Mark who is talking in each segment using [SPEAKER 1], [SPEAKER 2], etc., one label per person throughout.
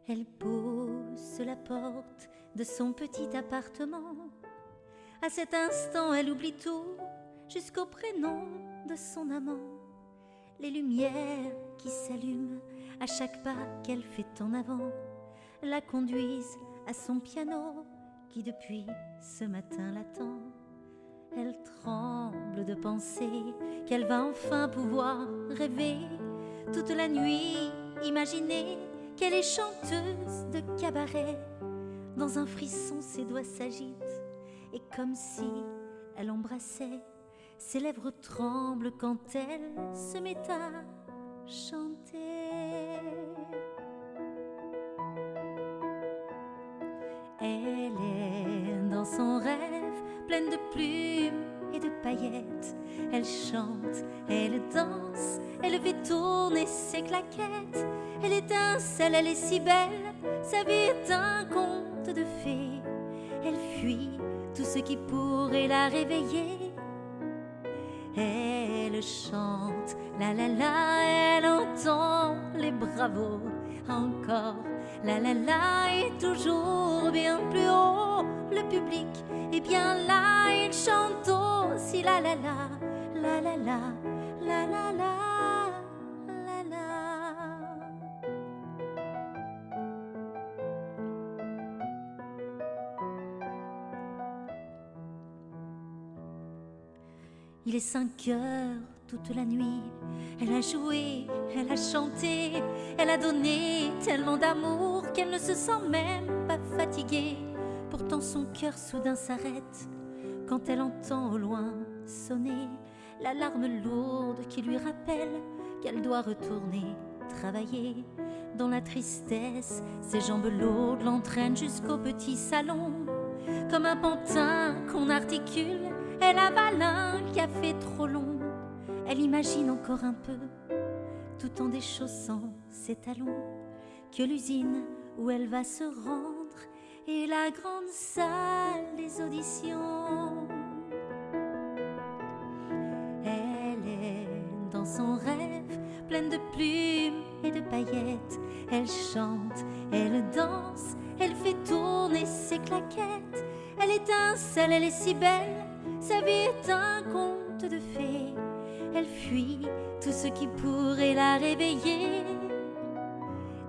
[SPEAKER 1] Elle pousse la porte de son petit appartement. À cet instant, elle oublie tout, jusqu'au prénom de son amant. Les lumières qui s'allument à chaque pas qu'elle fait en avant la conduisent à son piano qui depuis ce matin l'attend. Elle tremble de penser qu'elle va enfin pouvoir rêver toute la nuit, imaginer qu'elle est chanteuse de cabaret. Dans un frisson, ses doigts s'agitent et comme si elle embrassait, ses lèvres tremblent quand elle se met à chanter. Elle est dans son rêve, pleine de plumes et de paillettes. Elle chante, elle danse, elle fait tourner ses claquettes. Elle étincelle, elle est si belle, sa vie est un conte de fées. Elle fuit tout ce qui pourrait la réveiller. Elle chante, la la la, elle entend les bravos. Encore, la la la, et toujours bien plus haut. Le public est bien là, il chante aussi la la la, la la la, la la la, la la. Il est 5 heures toute la nuit. Elle a joué, elle a chanté, elle a donné tellement d'amour qu'elle ne se sent même pas fatiguée. Pourtant son cœur soudain s'arrête quand elle entend au loin sonner l'alarme lourde qui lui rappelle qu'elle doit retourner travailler. Dans la tristesse, ses jambes lourdes l'entraînent jusqu'au petit salon. Comme un pantin qu'on articule, elle avale un café trop long. Elle imagine encore un peu, tout en déchaussant ses talons, que l'usine où elle va se rendre est la grande salle des auditions. Elle est dans son rêve, pleine de plumes et de paillettes. Elle chante, elle danse, elle fait tourner ses claquettes. Elle étincelle, elle est si belle, sa vie est un conte de fées. Elle fuit tout ce qui pourrait la réveiller.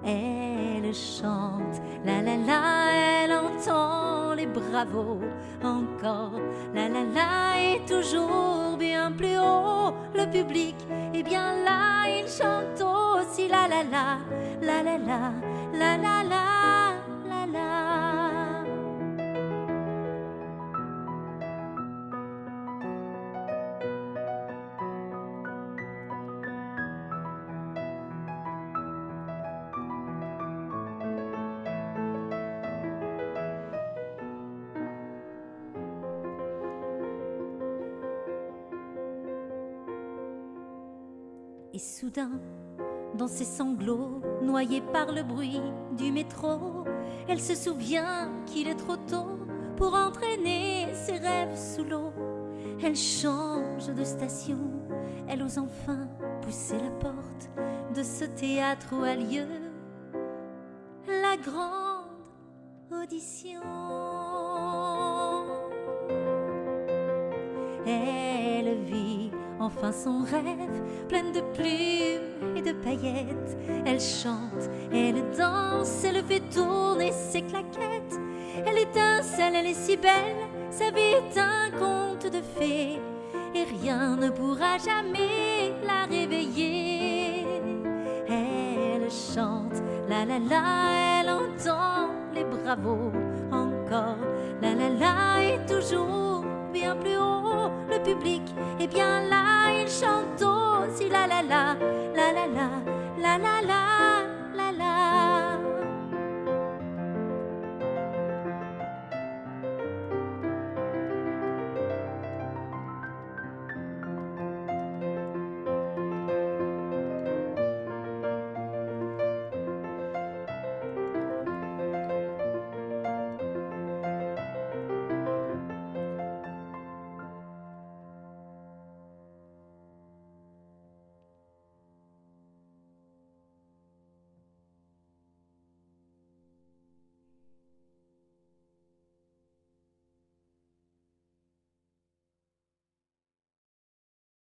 [SPEAKER 1] Elle chante, la la la, elle entend les bravos. Encore, la la la, et toujours bien plus haut. Le public est bien là, il chante aussi la la la, la la la, la la la, la la. Et soudain, dans ses sanglots, noyée par le bruit du métro, elle se souvient qu'il est trop tôt pour entraîner ses rêves sous l'eau. Elle change de station, elle ose enfin pousser la porte de ce théâtre où a lieu la grande audition. Elle vit enfin son rêve, pleine de plumes et de paillettes. Elle chante, elle danse, elle fait tourner ses claquettes. Elle étincelle, elle est si belle, sa vie est un conte de fées. Et rien ne pourra jamais la réveiller. Elle chante, la la la, elle entend les bravos. Encore, la la la, et toujours bien plus haut. Le public est bien là, il chante aussi la la la,